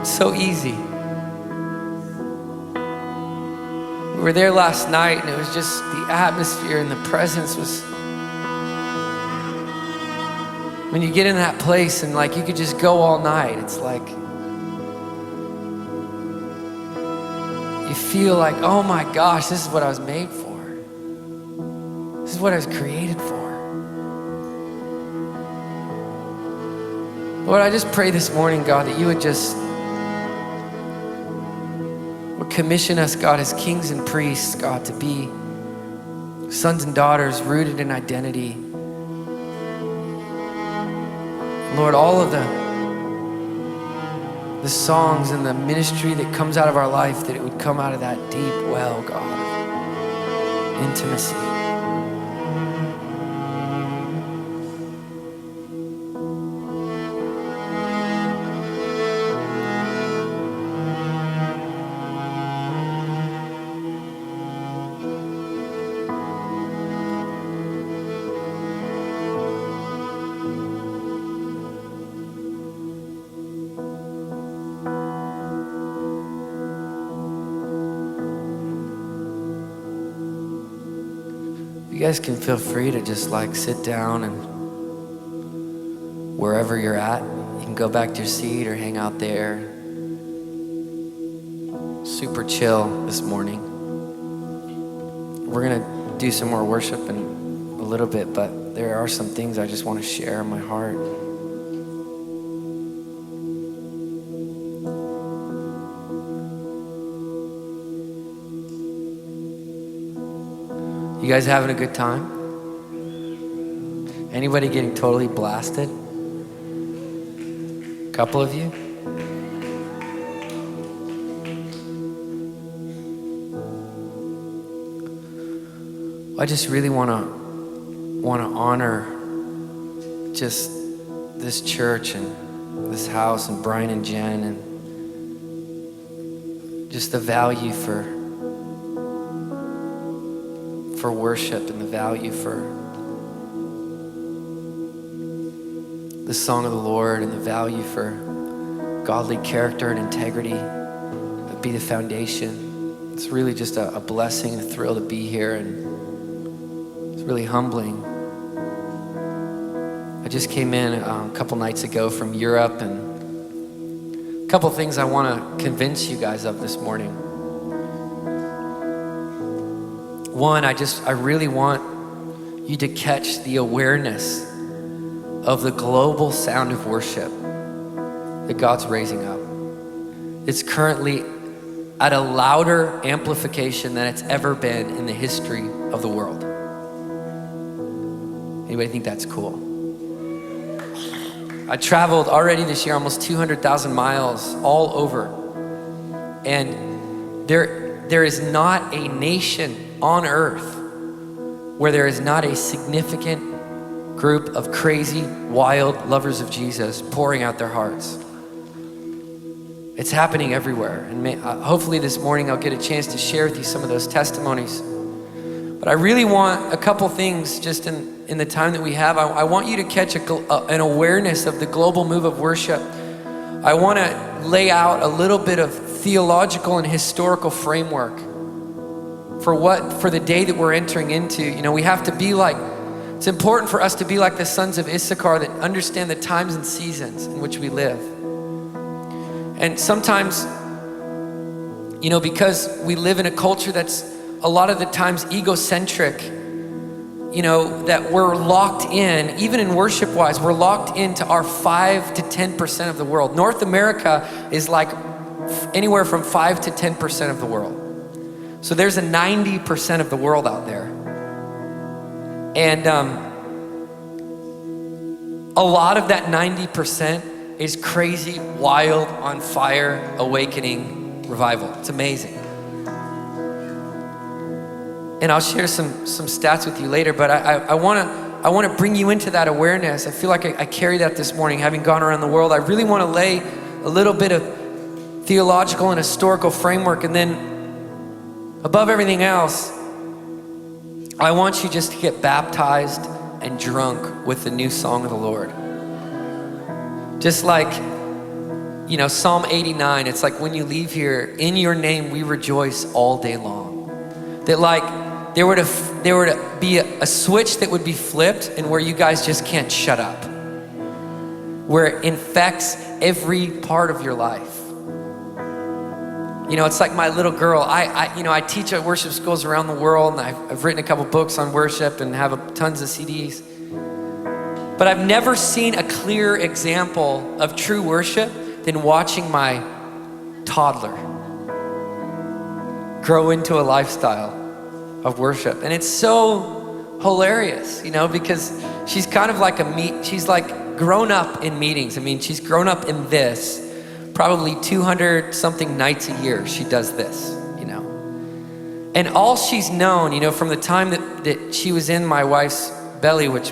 So easy. We were there last night and it was just the atmosphere and the presence was, when you get in that place and like you could just go all night, it's like, you feel like, oh my gosh, this is what I was made for. This is what I was created for. Lord, I just pray this morning, God, that you would commission us, God, as kings and priests, God, to be sons and daughters rooted in identity. Lord, all of the songs and the ministry that comes out of our life, that it would come out of that deep well, God, of intimacy. You guys can feel free to just like sit down and wherever you're at, you can go back to your seat or hang out there. Super chill this morning. We're gonna do some more worship in a little bit, but there are some things I just want to share in my heart. You guys having a good time? Anybody getting totally blasted? A couple of you? I just really want to honor just this church and this house and Brian and Jen and just the value for worship and the value for the song of the Lord and the value for godly character and integrity that be the foundation. It's really just a blessing and a thrill to be here, and it's really humbling. I just came in a couple nights ago from Europe, and a couple things I want to convince you guys of this morning. One, I really want you to catch the awareness of the global sound of worship that God's raising up. It's currently at a louder amplification than it's ever been in the history of the world. Anybody think that's cool? I traveled already this year almost 200,000 miles all over. And there is not a nation on earth where there is not a significant group of crazy, wild lovers of Jesus pouring out their hearts. It's happening everywhere. And hopefully this morning I'll get a chance to share with you some of those testimonies. But I really want a couple things just in the time that we have. I want you to catch an awareness of the global move of worship. I want to lay out a little bit of theological and historical framework for the day that we're entering into. You know, we have to be like, it's important for us to be like the sons of Issachar that understand the times and seasons in which we live. And sometimes, you know, because we live in a culture that's a lot of the times egocentric, you know, that we're locked in, even in worship-wise, we're locked into our 5 to 10% of the world. North America is like anywhere from 5 to 10% of the world. So there's a 90% of the world out there. And a lot of that 90% is crazy, wild, on fire, awakening revival. It's amazing. And I'll share some stats with you later, but I want to bring you into that awareness. I feel like I carry that this morning, having gone around the world. I really want to lay a little bit of theological and historical framework, and then above everything else, I want you just to get baptized and drunk with the new song of the Lord. Just like You know, Psalm 89, it's like when you leave here, in your name we rejoice all day long. That like there were to be a switch that would be flipped and where you guys just can't shut up. Where it infects every part of your life. You know, it's like my little girl. I teach at worship schools around the world, and I've written a couple books on worship and have tons of CDs. But I've never seen a clear example of true worship than watching my toddler grow into a lifestyle of worship. And it's so hilarious, you know, because she's kind of like she's like grown up in meetings. I mean, she's grown up in this, probably 200 something nights a year she does this, you know. And all she's known, you know, from the time that she was in my wife's belly, which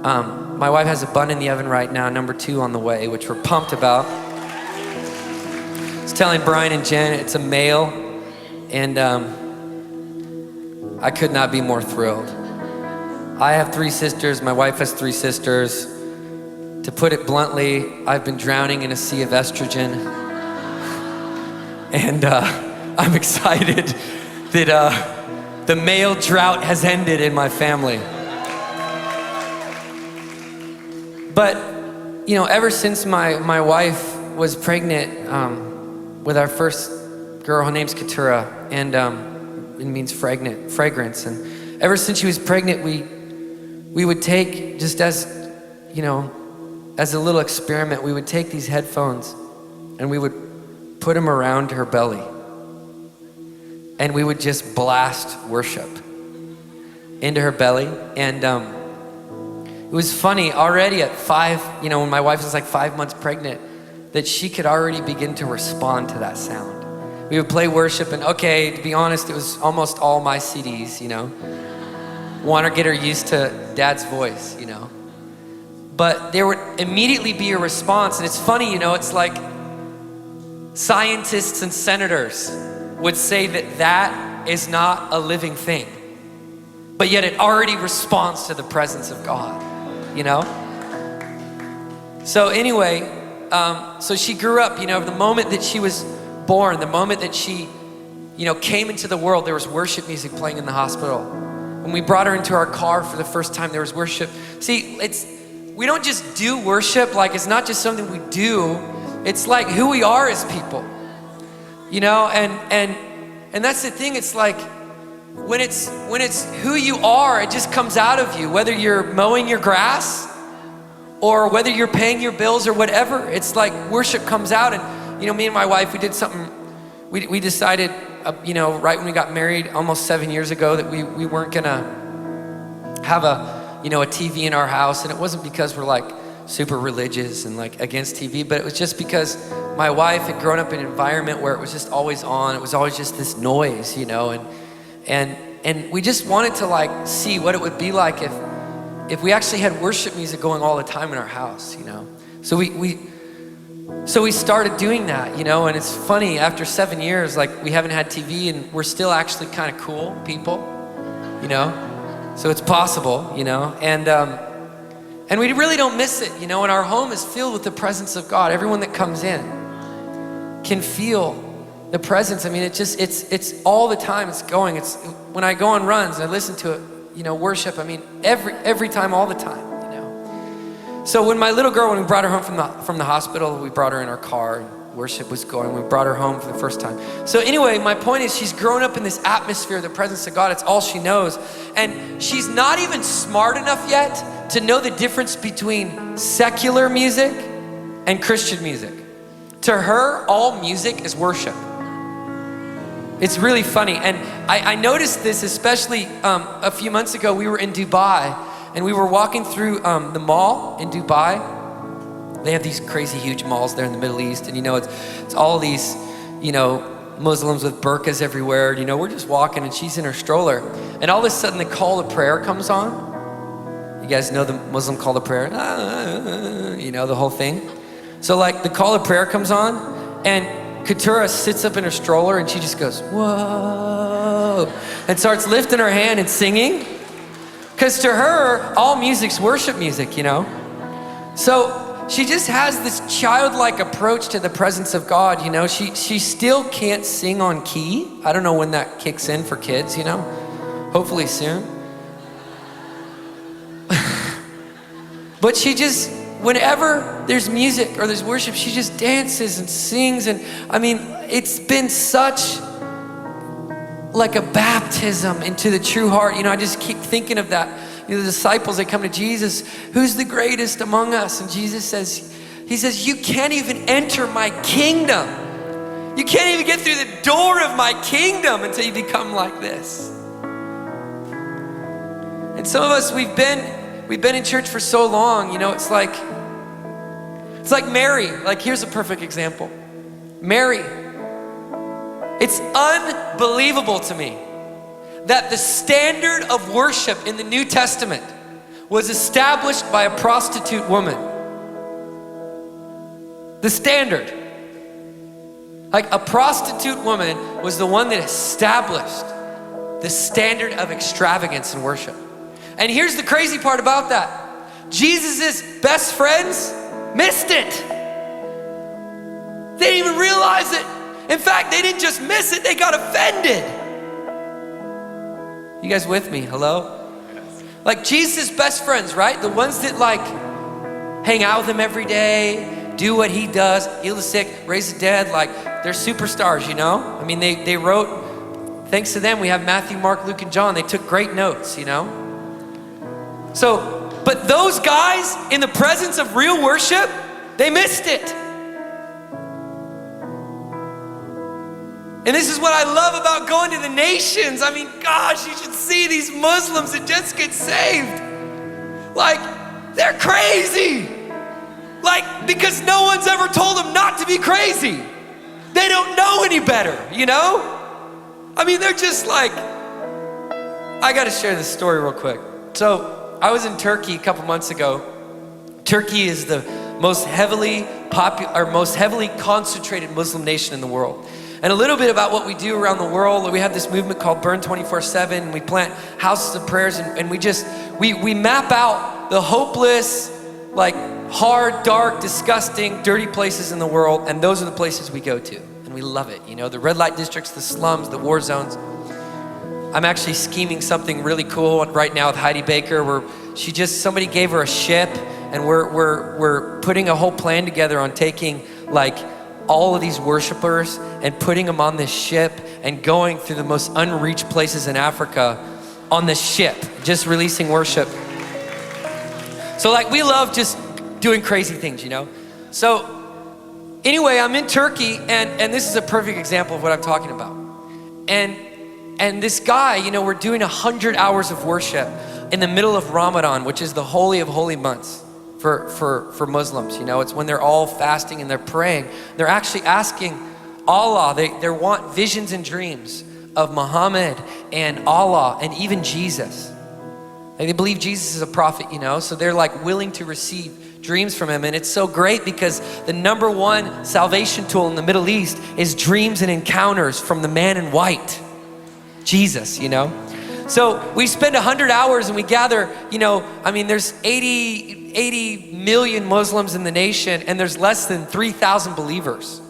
my wife has a bun in the oven right now, number 2 on the way, which we're pumped about. I was telling Brian and Jen, it's a male, and I could not be more thrilled. I have 3 sisters, my wife has 3 sisters. To put it bluntly, I've been drowning in a sea of estrogen. And I'm excited that the male drought has ended in my family. But, you know, ever since my wife was pregnant with our first girl, her name's Keturah, and it means fragrance. And ever since she was pregnant, we would take, just as, you know, as a little experiment, we would take these headphones and we would put them around her belly. And we would just blast worship into her belly. And it was funny, already at 5, you know, when my wife was like 5 months pregnant, that she could already begin to respond to that sound. We would play worship, and okay, to be honest, it was almost all my CDs, you know. Want to get her used to Dad's voice, you know. But there would immediately be a response, and it's funny, you know, it's like scientists and senators would say that that is not a living thing, but yet it already responds to the presence of God, you know? So anyway, so she grew up, you know, the moment that she was born, the moment that she, you know, came into the world, there was worship music playing in the hospital. When we brought her into our car for the first time, there was worship. See, we don't just do worship, like it's not just something we do, it's like who we are as people, you know, and that's the thing, it's like, when it's who you are, it just comes out of you, whether you're mowing your grass or whether you're paying your bills or whatever. It's like worship comes out. And, you know, me and my wife, we did something, we decided, you know, right when we got married almost 7 years ago, that we weren't gonna have a TV in our house. And it wasn't because we're like super religious and like against TV, but it was just because my wife had grown up in an environment where it was just always on. It was always just this noise, you know, and we just wanted to like see what it would be like if we actually had worship music going all the time in our house, you know. So we started doing that, you know, and it's funny, after 7 years, like we haven't had TV and we're still actually kind of cool people, you know. So it's possible, you know, and we really don't miss it, you know, and our home is filled with the presence of God. Everyone that comes in can feel the presence. I mean, it's all the time it's going. It's when I go on runs and I listen to it, you know, worship, I mean, every time, all the time, you know. So when my little girl, when we brought her home from the hospital, we brought her in our car, and worship was going. We brought her home for the first time. So anyway, my point is, she's grown up in this atmosphere, the presence of God. It's all she knows. And she's not even smart enough yet to know the difference between secular music and Christian music. To her, all music is worship. It's really funny. And I noticed this, especially a few months ago. We were in Dubai and we were walking through the mall in Dubai. They have these crazy huge malls there in the Middle East. And you know, it's all these, you know, Muslims with burqas everywhere. You know, we're just walking and she's in her stroller. And all of a sudden the call to prayer comes on. You guys know the Muslim call to prayer? You know, the whole thing. So like the call to prayer comes on and Keturah sits up in her stroller and she just goes, whoa, and starts lifting her hand and singing. Because to her, all music's worship music, you know? So she just has this childlike approach to the presence of God, you know. She still can't sing on key. I don't know when that kicks in for kids, you know. Hopefully soon. But she just, whenever there's music or there's worship, she just dances and sings. And I mean, it's been such like a baptism into the true heart. You know, I just keep thinking of that. You know, the disciples, they come to Jesus, who's the greatest among us? And Jesus says, he says, you can't even enter my kingdom. You can't even get through the door of my kingdom until you become like this. And some of us, we've been in church for so long, you know, it's like Mary. Like, here's a perfect example. Mary. It's unbelievable to me that the standard of worship in the New Testament was established by a prostitute woman. The standard. Like, a prostitute woman was the one that established the standard of extravagance in worship. And here's the crazy part about that. Jesus's best friends missed it. They didn't even realize it. In fact, they didn't just miss it, they got offended. You guys with me? Hello? Like, Jesus' best friends, right? The ones that like hang out with him every day, do what he does, heal the sick, raise the dead, like they're superstars, you know? I mean, they wrote, thanks to them, we have Matthew, Mark, Luke, and John. They took great notes, you know? So, but those guys in the presence of real worship, they missed it. And this is what I love about going to the nations. I mean, gosh, you should see these Muslims that just get saved. Like, they're crazy. Like, because no one's ever told them not to be crazy. They don't know any better, you know? I mean, they're just like, I gotta share this story real quick. So, I was in Turkey a couple months ago. Turkey is the most heavily concentrated Muslim nation in the world. And a little bit about what we do around the world. We have this movement called Burn 24/7. And we plant houses of prayers, and we map out the hopeless, like hard, dark, disgusting, dirty places in the world. And those are the places we go to. And we love it. You know, the red light districts, the slums, the war zones. I'm actually scheming something really cool right now with Heidi Baker, where somebody gave her a ship, and we're putting a whole plan together on taking like all of these worshipers and putting them on this ship and going through the most unreached places in Africa on the ship, just releasing worship. So like, we love just doing crazy things, you know? So anyway, I'm in Turkey, and this is a perfect example of what I'm talking about. And this guy, you know, we're doing 100 hours of worship in the middle of Ramadan, which is the holy of holy months for Muslims. You know, it's when they're all fasting and they're praying. They're actually asking Allah, they want visions and dreams of Muhammad and Allah and even Jesus. Like, they believe Jesus is a prophet, you know, so they're like willing to receive dreams from him. And it's so great because the number one salvation tool in the Middle East is dreams and encounters from the man in white, Jesus, you know? So we spend 100 hours and we gather, you know, I mean, there's 80 million Muslims in the nation, and there's less than 3,000 believers.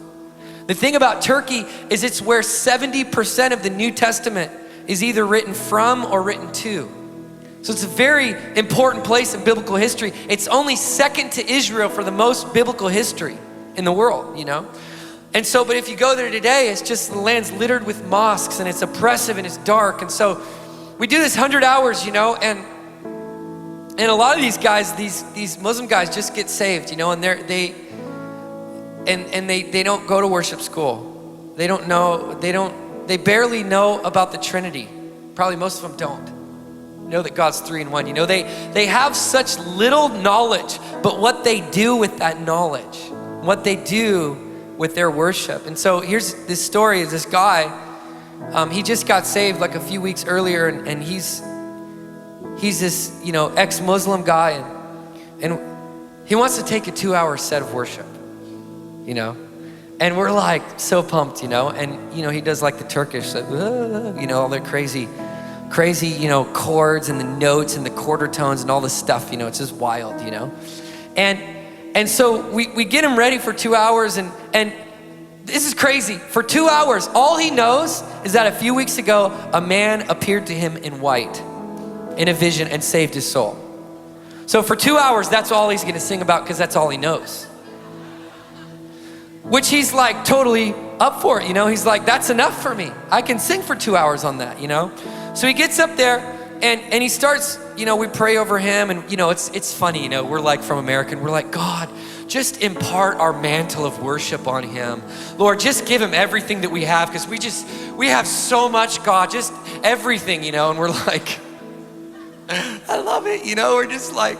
The thing about Turkey is it's where 70% of the New Testament is either written from or written to. So it's a very important place in biblical history. It's only second to Israel for the most biblical history in the world, you know? And so, but if you go there today, it's just the land's littered with mosques, and it's oppressive and it's dark. And so we do this 100 hours, you know, and a lot of these guys, these Muslim guys just get saved, you know, and they don't go to worship school. They don't know, they barely know about the Trinity. Probably most of them don't know that God's 3 in 1. You know, they have such little knowledge, but what they do with that knowledge, what they do with their worship. And so here's this story of this guy. He just got saved like a few weeks earlier, and he's this, you know, ex-Muslim guy, and he wants to take a 2-hour set of worship, you know, and we're like so pumped, you know, and you know, he does like the Turkish, like, you know, all their crazy, you know, chords and the notes and the quarter tones and all this stuff, you know, it's just wild, you know, and And so we get him ready for 2 hours, and this is crazy. For 2 hours, all he knows is that a few weeks ago, a man appeared to him in white in a vision and saved his soul. So for 2 hours, that's all he's gonna sing about, because that's all he knows. Which he's like totally up for it, you know? He's like, that's enough for me. I can sing for 2 hours on that, you know? So he gets up there and he starts, you know, we pray over him, and you know, it's funny, you know, we're like from America, and we're like, God, just impart our mantle of worship on him. Lord, just give him everything that we have, because we have so much, God, just everything, you know? And we're like, I love it, you know? We're just like,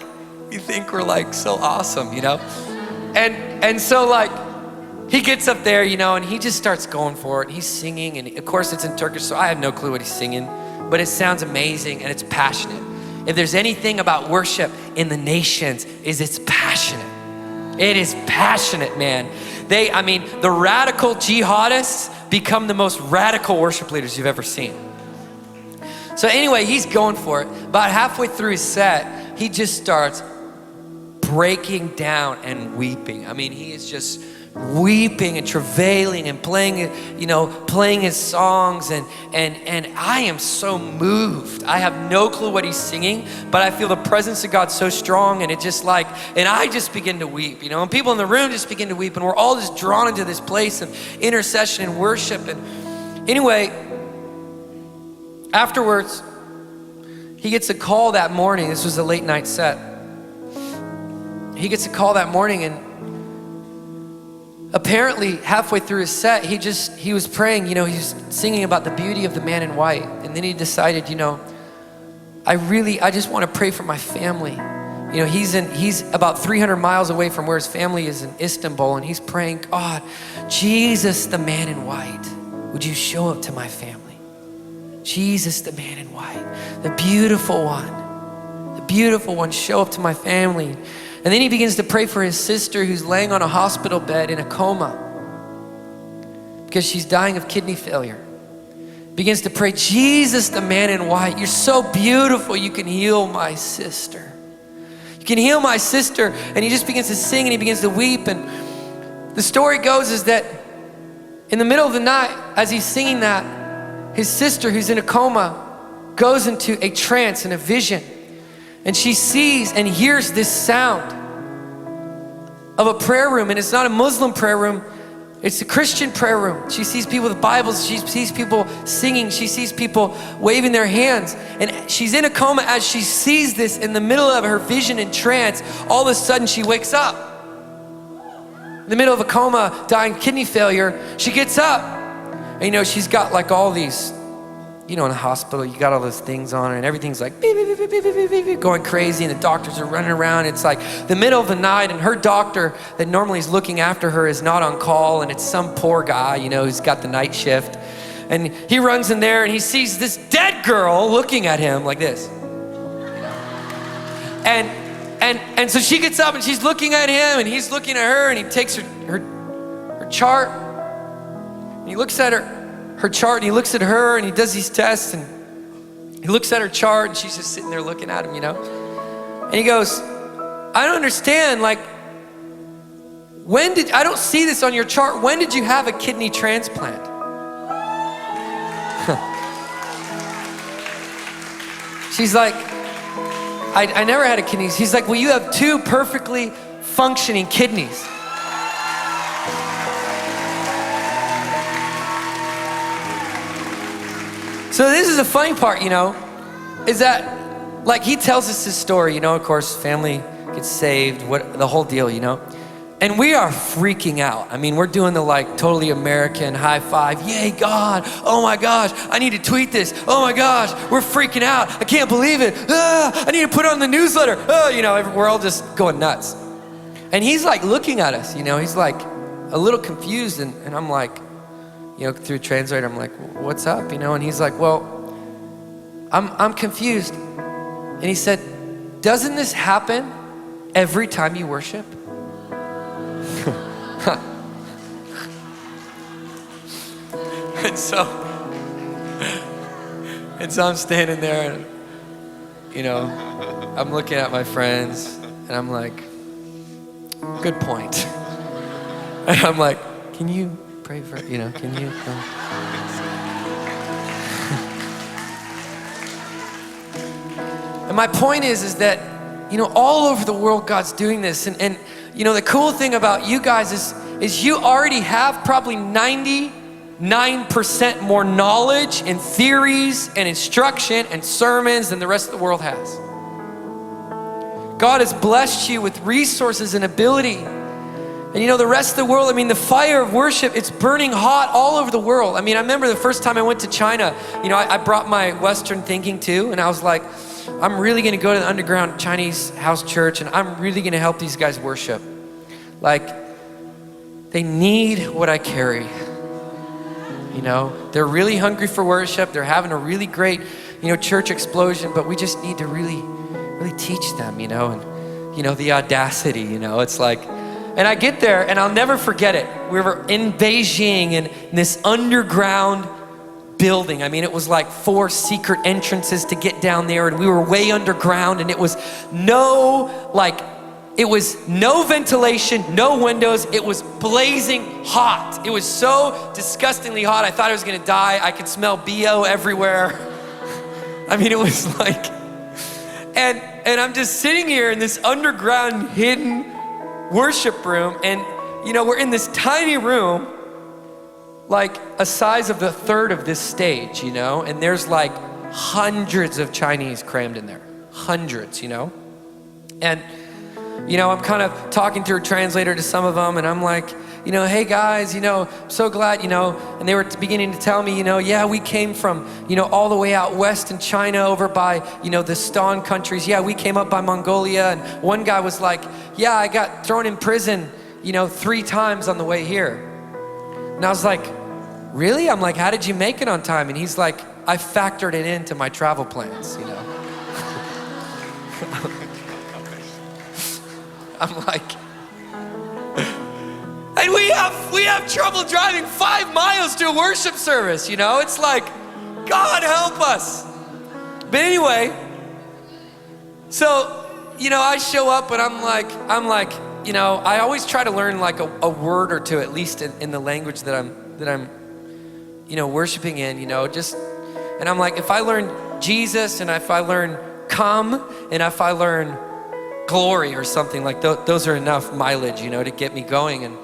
you think we're like so awesome, you know? And so like, he gets up there, you know, and he just starts going for it. And he's singing, and of course it's in Turkish, so I have no clue what he's singing, but it sounds amazing and it's passionate. If there's anything about worship in the nations, is it's passionate. It is passionate, man. The radical jihadists become the most radical worship leaders you've ever seen. So anyway, he's going for it. About halfway through his set, he just starts breaking down and weeping. I mean, he is just weeping and travailing and playing, you know, playing his songs, and I am so moved. I have no clue what he's singing, but I feel the presence of God so strong, and it just like, and I just begin to weep, you know, and people in the room just begin to weep, and we're all just drawn into this place of intercession and worship. And anyway, afterwards, he gets a call that morning. This was a late night set. He gets a call that morning, and apparently halfway through his set, he was praying, you know, he's singing about the beauty of the man in white. And then he decided, you know, I just want to pray for my family. You know, he's about 300 miles away from where his family is in Istanbul, and he's praying, God, Jesus, the man in white, would you show up to my family? Jesus, the man in white, the beautiful one, show up to my family. And then he begins to pray for his sister, who's laying on a hospital bed in a coma because she's dying of kidney failure. Begins to pray, Jesus, the man in white, you're so beautiful, you can heal my sister. You can heal my sister. And he just begins to sing, and he begins to weep. And the story goes is that in the middle of the night, as he's singing that, his sister, who's in a coma, goes into a trance and a vision. And she sees and hears this sound of a prayer room. And it's not a Muslim prayer room, it's a Christian prayer room. She sees people with Bibles, she sees people singing, she sees people waving their hands. And she's in a coma. As she sees this in the middle of her vision and trance, all of a sudden she wakes up. In the middle of a coma, dying kidney failure, she gets up. And you know, she's got like all these, you know, in a hospital, you got all those things on her, and everything's like beep, beep, beep, beep, beep, beep, beep, beep, going crazy, and the doctors are running around. It's like the middle of the night, and her doctor that normally is looking after her is not on call, and it's some poor guy, you know, who's got the night shift. And he runs in there, and he sees this dead girl looking at him like this. And so she gets up, and she's looking at him, and he's looking at her, and he takes her chart, and he looks at her chart, and he looks at her, and he does these tests, and he looks at her chart, and she's just sitting there looking at him, you know? And he goes, I don't understand, like, I don't see this on your chart. When did you have a kidney transplant? She's like, I never had a kidney. He's like, well, you have 2 perfectly functioning kidneys. So this is the funny part, you know, is that, like, he tells us this story, you know, of course, family gets saved, the whole deal, you know, and we are freaking out. I mean, we're doing the like totally American high five, yay God, oh my gosh, I need to tweet this, oh my gosh, we're freaking out, I can't believe it, I need to put it on the newsletter, you know, we're all just going nuts. And he's like looking at us, you know, he's like a little confused, and I'm like, you know, through translator, I'm like, what's up, you know? And he's like, well, I'm confused. And he said, doesn't this happen every time you worship? And so I'm standing there, and, you know, I'm looking at my friends, and I'm like, good point. And I'm like, can you pray for, can you? And my point is that, all over the world, God's doing this. And the cool thing about you guys is you already have probably 99% more knowledge and theories and instruction and sermons than the rest of the world has. God has blessed you with resources and ability. And the rest of the world, the fire of worship, it's burning hot all over the world. I remember the first time I went to China, I brought my Western thinking too, and I was like, I'm really gonna go to the underground Chinese house church, and I'm really gonna help these guys worship. Like, they need what I carry. They're really hungry for worship. They're having a really great, church explosion, but we just need to really teach them, and, the audacity, it's like, and I get there and I'll never forget it. We were in Beijing in this underground building. It was like 4 secret entrances to get down there, and we were way underground, and it was no ventilation, no windows. It was blazing hot. It was so disgustingly hot. I thought I was gonna die. I could smell BO everywhere. It was like, and I'm just sitting here in this underground hidden worship room, and we're in this tiny room, like a size of the third of this stage, and there's like hundreds of Chinese crammed in there, hundreds, and I'm kind of talking through a translator to some of them, and I'm like, hey guys, I'm so glad, and they were beginning to tell me, yeah, we came from, all the way out west in China over by, the Stan countries. Yeah, we came up by Mongolia. And one guy was like, yeah, I got thrown in prison, 3 times on the way here. And I was like, really? I'm like, how did you make it on time? And he's like, I factored it into my travel plans, I'm like, and we have trouble driving 5 miles to a worship service, It's like, God help us. But anyway, so, I show up and I'm like, I always try to learn like a word or two, at least in the language that I'm worshiping in, and I'm like, if I learn Jesus, and if I learn come, and if I learn glory or something, like those are enough mileage, to get me going. And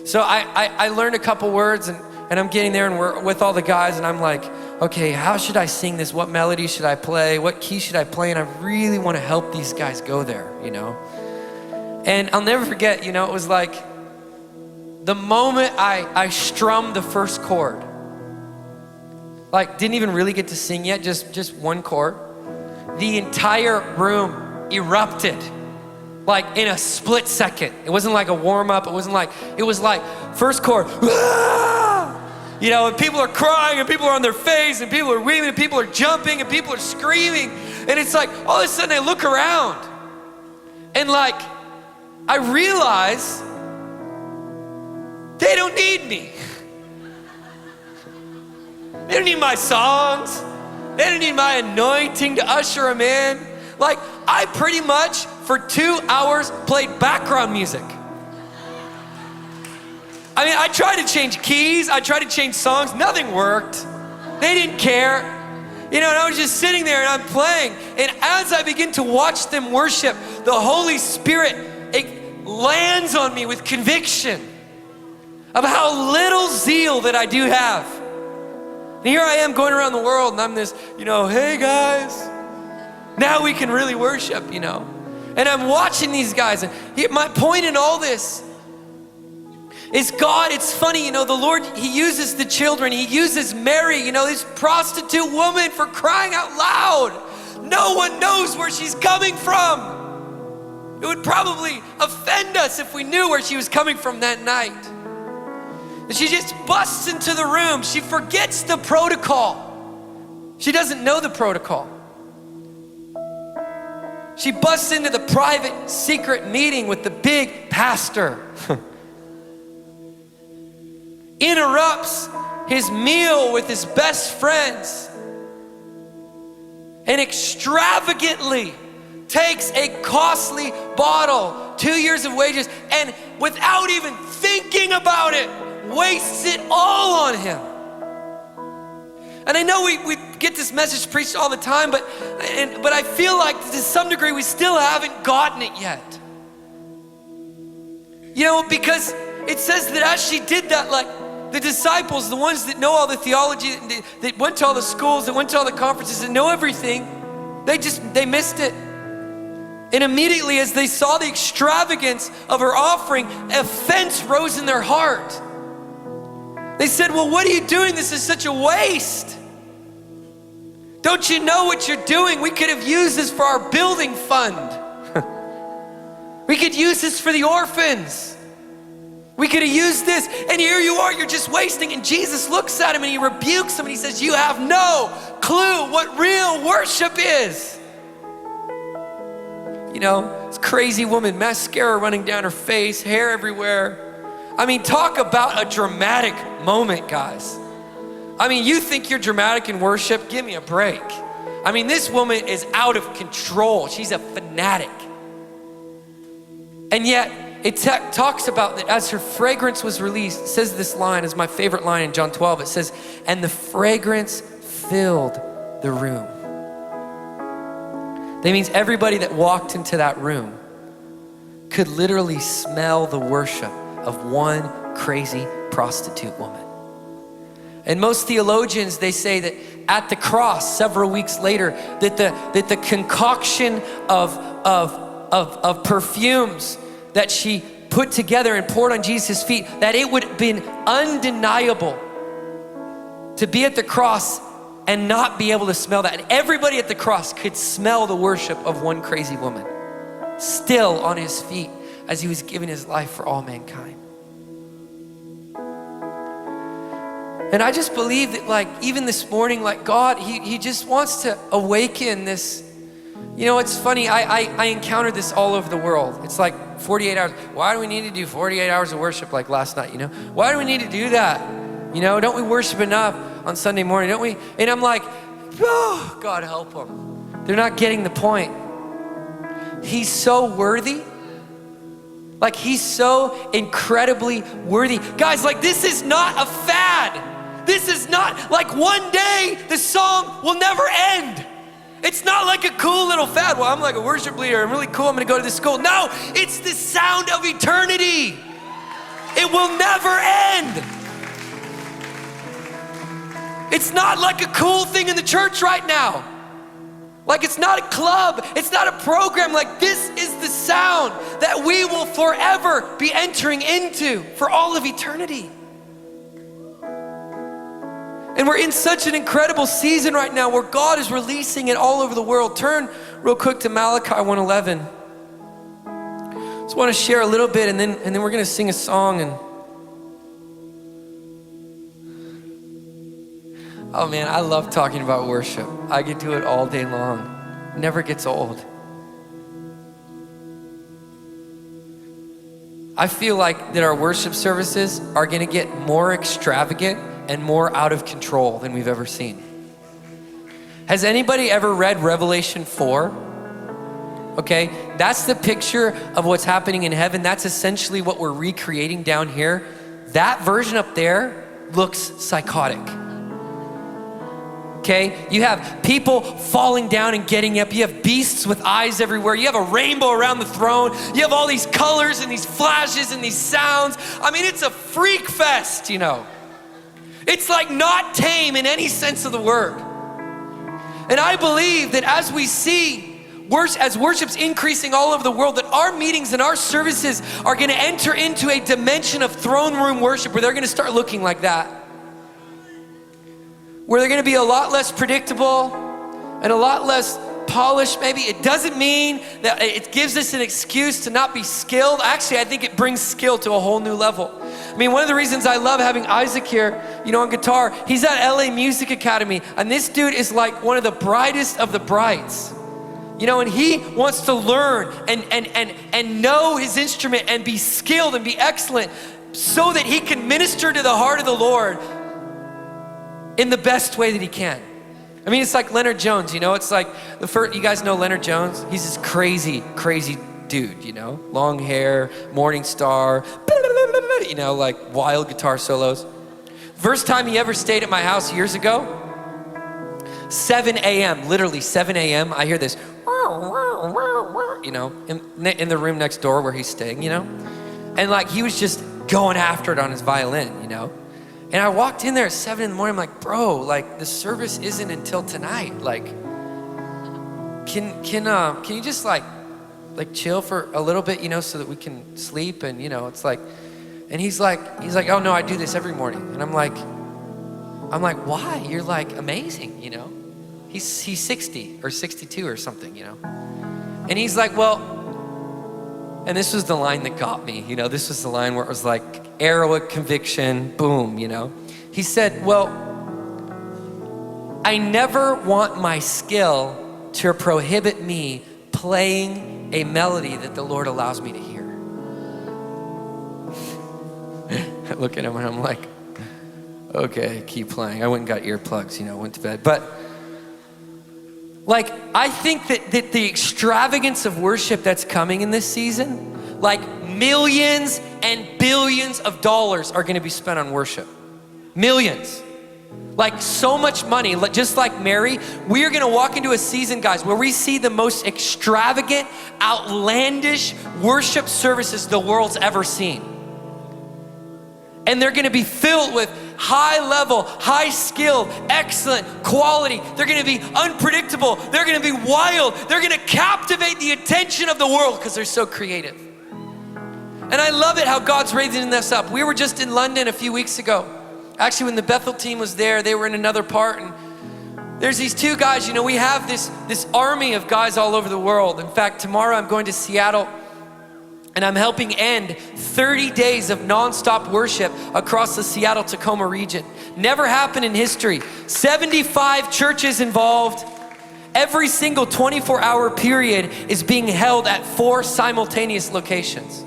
so I learned a couple words, and I'm getting there, and we're with all the guys, and I'm like, okay, how should I sing this? What melody should I play? What key should I play? And I really want to help these guys go there, And I'll never forget, it was like the moment I strummed the first chord, like didn't even really get to sing yet, just one chord. The entire room erupted, like in a split second. It wasn't like a warm up. It was like first chord, and people are crying, and people are on their face, and people are weeping, and people are jumping, and people are screaming. And it's like, all of a sudden I look around, and like, I realize they don't need me. They don't need my songs. They don't need my anointing to usher them in. Like, I pretty much, for 2 hours, played background music. I tried to change keys. I tried to change songs. Nothing worked. They didn't care. And I was just sitting there, and I'm playing. And as I begin to watch them worship, the Holy Spirit, it lands on me with conviction of how little zeal that I do have. And here I am going around the world, and I'm this, hey guys, now we can really worship, And I'm watching these guys, and my point in all this is God. It's funny, the Lord, He uses the children. He uses Mary, this prostitute woman, for crying out loud. No one knows where she's coming from. It would probably offend us if we knew where she was coming from that night. And she just busts into the room. She forgets the protocol. She doesn't know the protocol. She busts into the private, secret meeting with the big pastor. Interrupts his meal with his best friends, and extravagantly takes a costly bottle 2 years of wages, and without even thinking about it, wastes it all on him. And I know we get this message preached all the time, but I feel like to some degree we still haven't gotten it yet. You know, because it says that as she did that, like the disciples, the ones that know all the theology, that went to all the schools, that went to all the conferences, that know everything, they missed it. And immediately as they saw the extravagance of her offering, offense rose in their heart. They said, well, what are you doing? This is such a waste. Don't you know what you're doing? We could have used this for our building fund. We could use this for the orphans. We could have used this, and here you are, you're just wasting. And Jesus looks at him and he rebukes him and he says, you have no clue what real worship is. You know, this crazy woman, mascara running down her face, hair everywhere. I mean, talk about a dramatic moment, guys. I mean, you think you're dramatic in worship? Give me a break. I mean, this woman is out of control. She's a fanatic. And yet, it talks about that as her fragrance was released. It says this line is my favorite line in John 12. It says, and the fragrance filled the room. That means everybody that walked into that room could literally smell the worship of one crazy prostitute woman. And most theologians, they say that at the cross, several weeks later, that the concoction of perfumes that she put together and poured on Jesus' feet, that it would have been undeniable to be at the cross and not be able to smell that. And everybody at the cross could smell the worship of one crazy woman still on his feet as he was giving his life for all mankind. And I just believe that, like, even this morning, like God, he just wants to awaken this. You know, it's funny, I encountered this all over the world. It's like 48 hours. Why do we need to do 48 hours of worship like last night, you know? Why do we need to do that? You know, don't we worship enough on Sunday morning, don't we? And I'm like, oh, God help them. They're not getting the point. He's so worthy. Like, he's so incredibly worthy. Guys, like, this is not a fad. This is not like one day the song will never end. It's not like a cool little fad. Well, I'm like a worship leader. I'm really cool. I'm going to go to this school. No, it's the sound of eternity. It will never end. It's not like a cool thing in the church right now. Like, it's not a club. It's not a program. Like, this is the sound that we will forever be entering into for all of eternity. And we're in such an incredible season right now where God is releasing it all over the world. Turn real quick to Malachi 1:11. Just want to share a little bit, and then we're going to sing a song. And oh man, I love talking about worship. I could do it all day long. It never gets old. I feel like that our worship services are going to get more extravagant and more out of control than we've ever seen. Has anybody ever read Revelation 4? Okay, that's the picture of what's happening in heaven. That's essentially what we're recreating down here. That version up there looks psychotic. Okay, you have people falling down and getting up. You have beasts with eyes everywhere. You have a rainbow around the throne. You have all these colors and these flashes and these sounds. I mean, it's a freak fest, you know. It's like not tame in any sense of the word. And I believe that as we see, as worship's increasing all over the world, that our meetings and our services are gonna enter into a dimension of throne room worship where they're gonna start looking like that. Where they're gonna be a lot less predictable and a lot less polished maybe. It doesn't mean that it gives us an excuse to not be skilled. Actually, I think it brings skill to a whole new level. I mean, one of the reasons I love having Isaac here, you know, on guitar, he's at LA Music Academy, and this dude is like one of the brightest of the brights. You know, and he wants to learn and know his instrument and be skilled and be excellent so that he can minister to the heart of the Lord in the best way that he can. I mean, it's like Leonard Jones, you know, it's like you guys know Leonard Jones? He's this crazy dude, you know, long hair, morning star, you know, like wild guitar solos. First time he ever stayed at my house years ago, 7 a.m., literally 7 a.m., I hear this, you know, in the room next door where he's staying, you know? And like, he was just going after it on his violin, you know? And I walked in there at 7 in the morning, I'm like, bro, like the service isn't until tonight. Like, can you just like chill for a little bit, you know, so that we can sleep? And, you know, it's like, and he's like, oh no, I do this every morning. And I'm like, why? You're like amazing, you know? He's 60 or 62 or something, you know? And he's like, well, and this was the line that got me, you know? This was the line where it was like, arrow of conviction, boom, you know? He said, well, I never want my skill to prohibit me playing a melody that the Lord allows me to hear. I look at him and I'm like, okay, keep playing. I went and got earplugs, you know, went to bed. But like, I think that the extravagance of worship that's coming in this season, like millions and billions of dollars are gonna be spent on worship. Millions. Like so much money, just like Mary, we are gonna walk into a season, guys, where we see the most extravagant, outlandish worship services the world's ever seen. And they're gonna be filled with high level, high skill, excellent quality. They're gonna be unpredictable. They're gonna be wild. They're gonna captivate the attention of the world because they're so creative. And I love it how God's raising this up. We were just in London a few weeks ago. Actually, when the Bethel team was there, they were in another part, and there's these two guys, you know, we have this army of guys all over the world. In fact, tomorrow I'm going to Seattle, and I'm helping end 30 days of nonstop worship across the Seattle-Tacoma region. Never happened in history. 75 churches involved. Every single 24-hour period is being held at 4 simultaneous locations.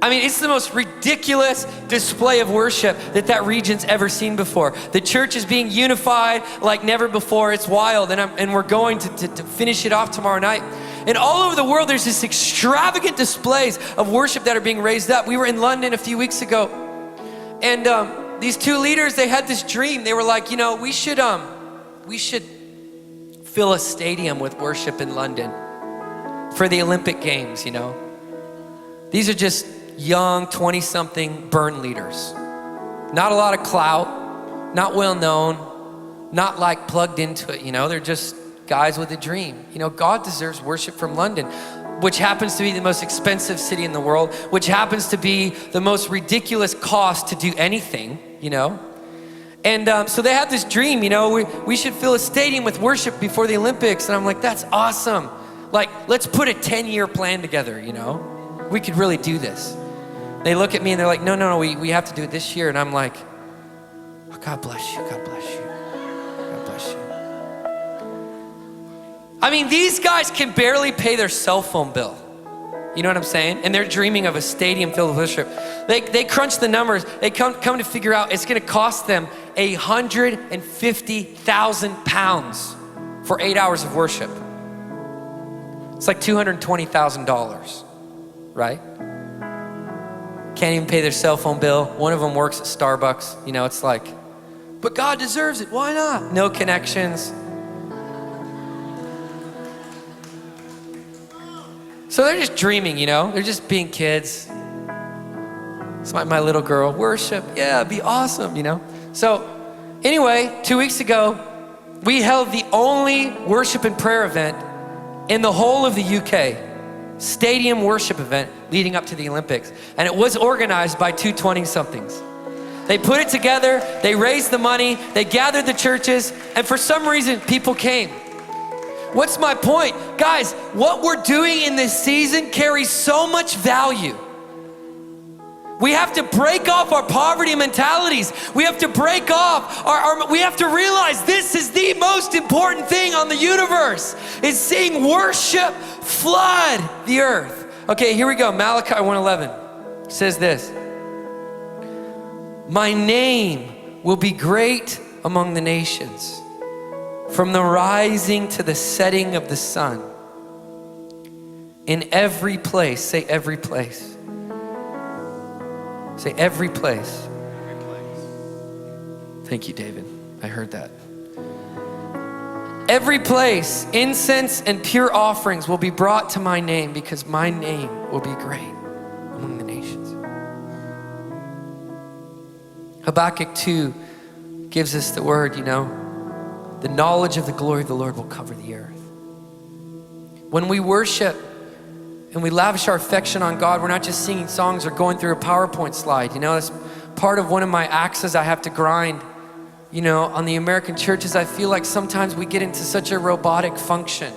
I mean, it's the most ridiculous display of worship that region's ever seen before. The church is being unified like never before. It's wild, and we're going to finish it off tomorrow night. And all over the world, there's this extravagant displays of worship that are being raised up. We were in London a few weeks ago, and these two leaders, they had this dream. They were like, you know, we should fill a stadium with worship in London for the Olympic Games, you know. These are just young 20-something burn leaders. Not a lot of clout, not well known, not like plugged into it, you know. They're just guys with a dream. You know, God deserves worship from London, which happens to be the most expensive city in the world, which happens to be the most ridiculous cost to do anything, you know. And so they had this dream, you know, we should fill a stadium with worship before the Olympics. And I'm like, that's awesome. Like, let's put a 10-year plan together, you know. We could really do this. They look at me and they're like, no, we have to do it this year. And I'm like, oh, God bless you, God bless you, God bless you. I mean, these guys can barely pay their cell phone bill. You know what I'm saying? And they're dreaming of a stadium filled with worship. They crunch the numbers. They come to figure out it's gonna cost them 150,000 pounds for 8 hours of worship. It's like $220,000, right? Can't even pay their cell phone bill. One of them works at Starbucks. You know, it's like, but God deserves it, why not? No connections. So they're just dreaming, you know? They're just being kids. It's like my little girl, worship, yeah, it'd be awesome, you know? So anyway, 2 weeks ago, we held the only worship and prayer event in the whole of the UK. Stadium worship event leading up to the Olympics. And it was organized by two 20-somethings. They put it together, they raised the money, they gathered the churches, and for some reason, people came. What's my point? Guys, what we're doing in this season carries so much value. We have to break off our poverty mentalities. We have to break off we have to realize this is the most important thing on the universe, is seeing worship flood the earth. Okay, here we go. Malachi 1:11 says this. My name will be great among the nations, from the rising to the setting of the sun. In every place, say every place. Say every place. Thank you, David. I heard that. Every place, incense and pure offerings will be brought to my name, because my name will be great among the nations. Habakkuk 2 gives us the word, the knowledge of the glory of the Lord will cover the earth. When we worship and we lavish our affection on God, we're not just singing songs or going through a PowerPoint slide. That's part of one of my axes I have to grind, on the American churches. I feel like sometimes we get into such a robotic function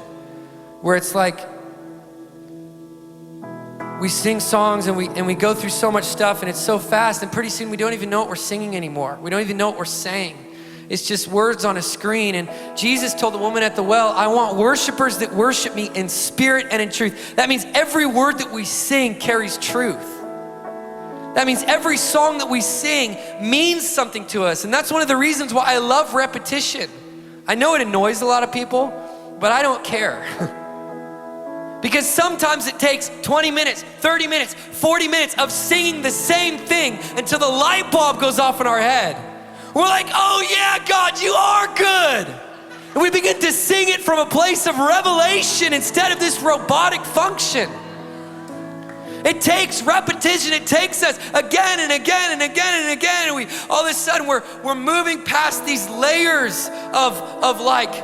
where it's like we sing songs and we go through so much stuff and it's so fast, and pretty soon we don't even know what we're singing anymore. We don't even know what we're saying. It's just words on a screen. And Jesus told the woman at the well, I want worshipers that worship me in spirit and in truth. That means every word that we sing carries truth. That means every song that we sing means something to us. And that's one of the reasons why I love repetition. I know it annoys a lot of people, but I don't care. Because sometimes it takes 20 minutes, 30 minutes, 40 minutes of singing the same thing until the light bulb goes off in our head. We're like, oh yeah, God, you are good. And we begin to sing it from a place of revelation instead of this robotic function. It takes repetition. It takes us again and again and again and again. And we all of a sudden we're moving past these layers of like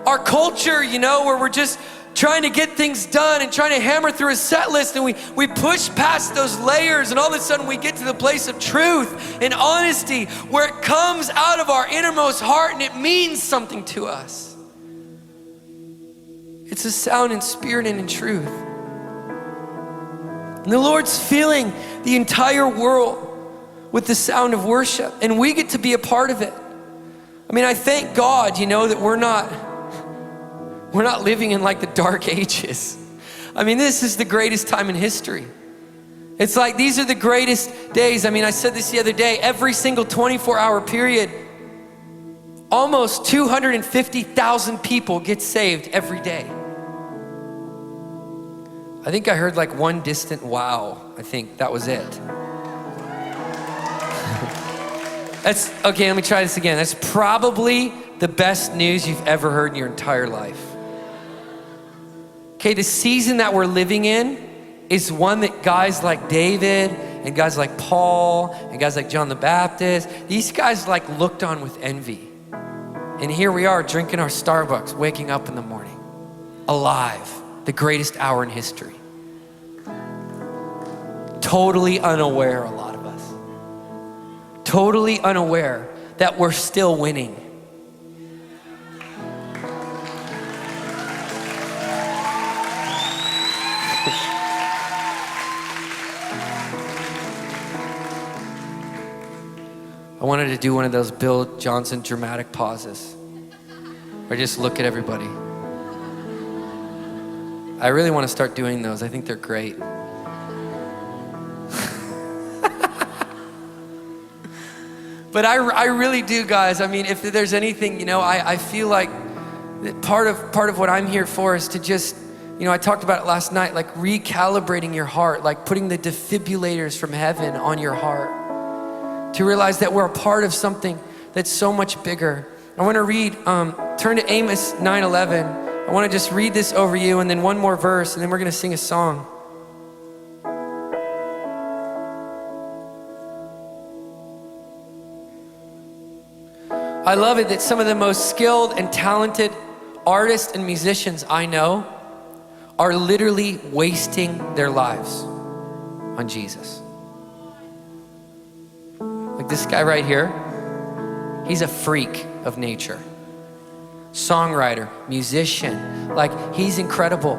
our culture, where we're just trying to get things done and trying to hammer through a set list, and we push past those layers, and all of a sudden we get to the place of truth and honesty where it comes out of our innermost heart and it means something to us. It's a sound in spirit and in truth. And the Lord's filling the entire world with the sound of worship, and we get to be a part of it. I mean, I thank God, that we're not living in like the dark ages. I mean, this is the greatest time in history. It's like, these are the greatest days. I mean, I said this the other day, every single 24-hour period, almost 250,000 people get saved every day. I think I heard like one distant wow. I think that was it. That's, okay, let me try this again. That's probably the best news you've ever heard in your entire life. Okay, the season that we're living in is one that guys like David and guys like Paul and guys like John the Baptist, these guys like looked on with envy. And here we are drinking our Starbucks, waking up in the morning, alive, the greatest hour in history. Totally unaware, a lot of us. Totally unaware that we're still winning. I wanted to do one of those Bill Johnson dramatic pauses or just look at everybody. I really want to start doing those. I think they're great. But I really do, guys. I mean, if there's anything, I feel like that part of what I'm here for is to just, I talked about it last night, like recalibrating your heart, like putting the defibrillators from heaven on your heart. To realize that we're a part of something that's so much bigger. I want to read, turn to Amos 9:11. I want to just read this over you, and then one more verse, and then we're going to sing a song. I love it that some of the most skilled and talented artists and musicians I know are literally wasting their lives on Jesus. Like this guy right here, he's a freak of nature. Songwriter, musician, like he's incredible.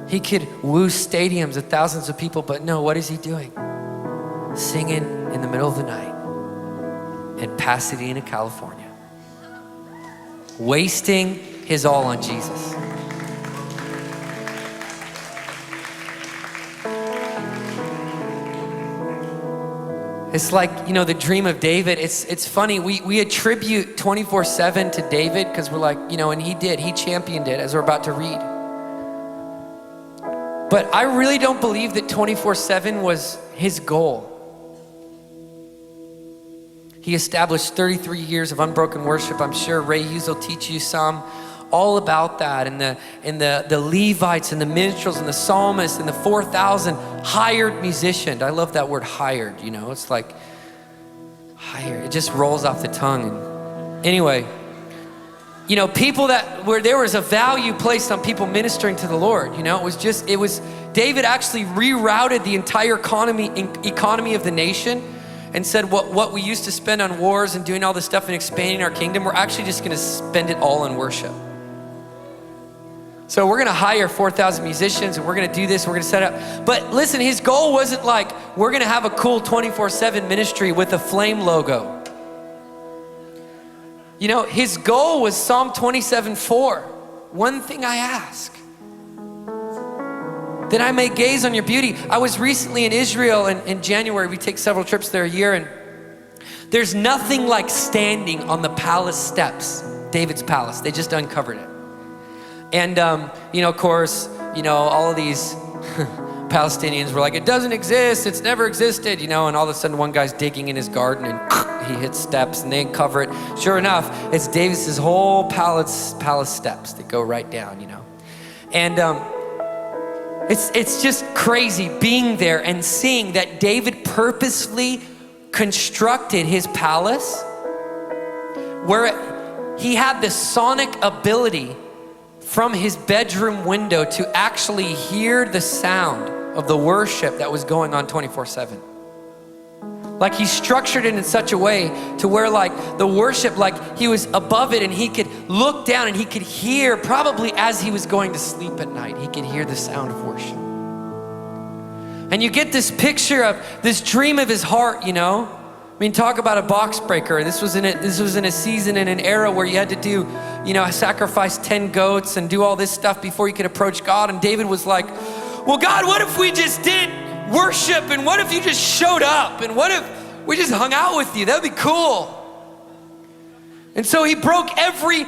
He could woo stadiums of thousands of people, but no, what is he doing? Singing in the middle of the night in Pasadena, California. Wasting his all on Jesus. It's like, the dream of David. It's funny, we attribute 24/7 to David because we're like, and he championed it, as we're about to read. But I really don't believe that 24/7 was his goal. He established 33 years of unbroken worship. I'm sure Ray Hughes will teach you some all about that, and the Levites and the minstrels and the psalmists and the 4,000 hired musicians. I love that word hired, you know, it's like hired, it just rolls off the tongue. And anyway, you know, people where there was a value placed on people ministering to the Lord, you know, it was David actually rerouted the entire economy of the nation and said what we used to spend on wars and doing all this stuff and expanding our kingdom, we're actually just gonna spend it all in worship. So we're gonna hire 4,000 musicians and we're gonna do this, we're gonna set up. But listen, his goal wasn't like, we're gonna have a cool 24/7 ministry with a flame logo. You know, his goal was Psalm 27:4. One thing I ask, that I may gaze on your beauty. I was recently in Israel in January. We take several trips there a year, and there's nothing like standing on the palace steps, David's palace. They just uncovered it. And, you know, of course, you know, all of these Palestinians were like, it doesn't exist, it's never existed, you know, and all of a sudden one guy's digging in his garden and he hits steps and they uncover it. Sure enough, it's David's whole palace steps that go right down, you know. And it's just crazy being there and seeing that David purposefully constructed his palace where he had the sonic ability from his bedroom window to actually hear the sound of the worship that was going on 24/7. Like he structured it in such a way to where like the worship, like he was above it and he could look down and he could hear, probably as he was going to sleep at night, he could hear the sound of worship. And you get this picture of this dream of his heart, you know? I mean, talk about a box breaker. This was in a season, in an era where you had to do, you know, sacrifice 10 goats and do all this stuff before you could approach God. And David was like, well, God, what if we just did worship? And what if you just showed up? And what if we just hung out with you? That'd be cool. And so he broke every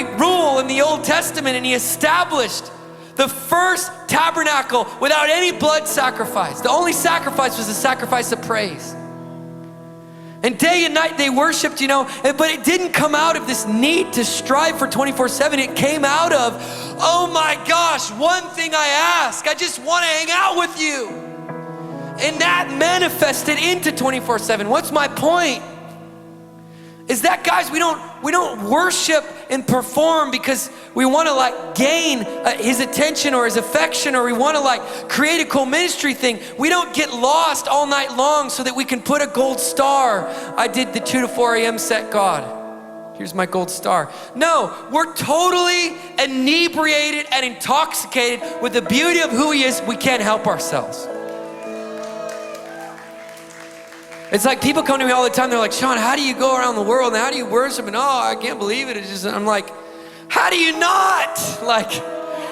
rule in the Old Testament and he established the first tabernacle without any blood sacrifice. The only sacrifice was the sacrifice of praise. And day and night they worshiped, you know, but it didn't come out of this need to strive for 24/7. It came out of, oh my gosh, one thing I ask, I just want to hang out with you. And that manifested into 24/7. What's my point? Is that, guys, we don't worship and perform because we want to like gain his attention or his affection, or we want to like create a cool ministry thing. We don't get lost all night long so that we can put a gold star. I did the 2 to 4 a.m. set, God. Here's my gold star. No, we're totally inebriated and intoxicated with the beauty of who he is. We can't help ourselves. It's like people come to me all the time, they're like, Sean, how do you go around the world and how do you worship? And oh, I can't believe it. It's just, I'm like, how do you not? Like,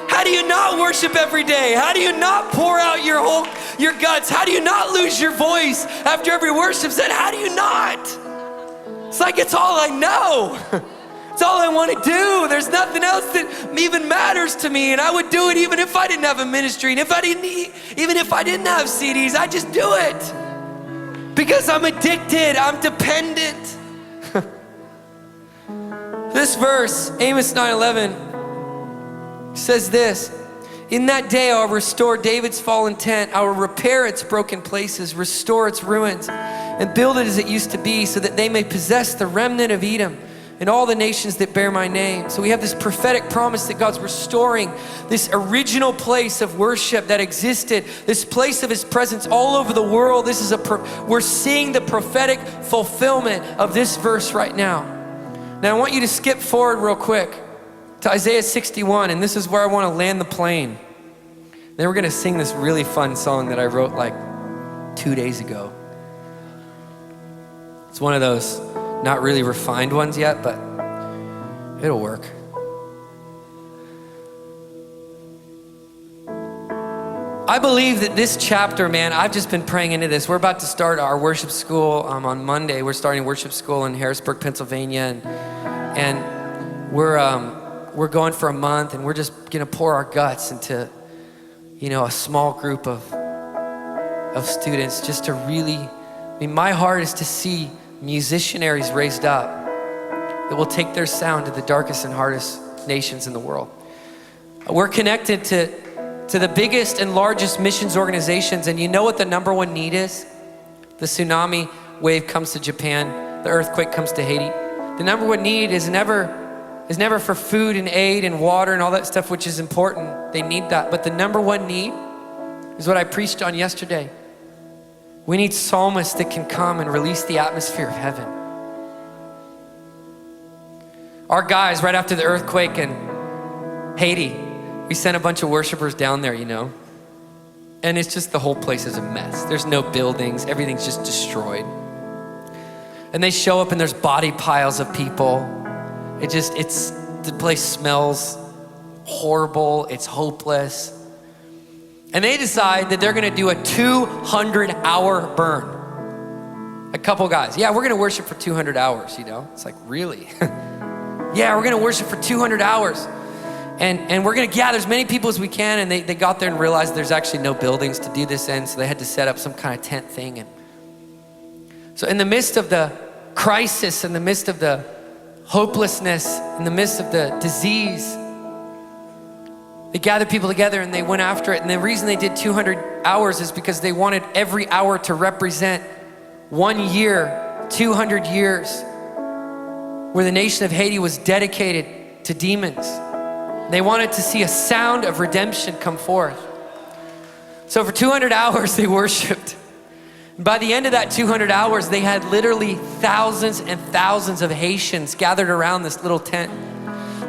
how do you not worship every day? How do you not pour out your guts? How do you not lose your voice after every worship set? How do you not? It's like, it's all I know. It's all I want to do. There's nothing else that even matters to me. And I would do it even if I didn't have a ministry. And even if I didn't have CDs, I just do it. Because I'm addicted, I'm dependent. This verse, Amos 9:11, says this: in that day I'll restore David's fallen tent, I will repair its broken places, restore its ruins, and build it as it used to be, so that they may possess the remnant of Edom and all the nations that bear my name. So we have this prophetic promise that God's restoring this original place of worship that existed, this place of his presence all over the world. This is we're seeing the prophetic fulfillment of this verse right now. Now I want you to skip forward real quick to Isaiah 61, and this is where I want to land the plane. Then we're gonna sing this really fun song that I wrote like 2 days ago. It's one of those not really refined ones yet, but it'll work. I believe that this chapter, man, I've just been praying into this. We're about to start our worship school on Monday. We're starting worship school in Harrisburg, Pennsylvania, and we're going for a month, and we're just gonna pour our guts into a small group of students just to really, my heart is to see musicianaries raised up that will take their sound to the darkest and hardest nations in the world. We're connected to the biggest and largest missions organizations, and you know what the number one need is? The tsunami wave comes to Japan, the earthquake comes to Haiti. The number one need is never for food and aid and water and all that stuff, which is important. They need that. But the number one need is what I preached on yesterday. We need psalmists that can come and release the atmosphere of heaven. Our guys, right after the earthquake in Haiti, we sent a bunch of worshipers down there, and it's just, the whole place is a mess. There's no buildings, everything's just destroyed. And they show up and there's body piles of people. The place smells horrible, it's hopeless. And they decide that they're gonna do a 200-hour burn. A couple guys, yeah, we're gonna worship for 200 hours, It's like, really? Yeah, we're gonna worship for 200 hours. And we're gonna gather as many people as we can, and they got there and realized there's actually no buildings to do this in, so they had to set up some kind of tent thing. And so in the midst of the crisis, in the midst of the hopelessness, in the midst of the disease, they gathered people together and they went after it. And the reason they did 200 hours is because they wanted every hour to represent 1 year, 200 years, where the nation of Haiti was dedicated to demons. They wanted to see a sound of redemption come forth. So for 200 hours, they worshiped. By the end of that 200 hours, they had literally thousands and thousands of Haitians gathered around this little tent.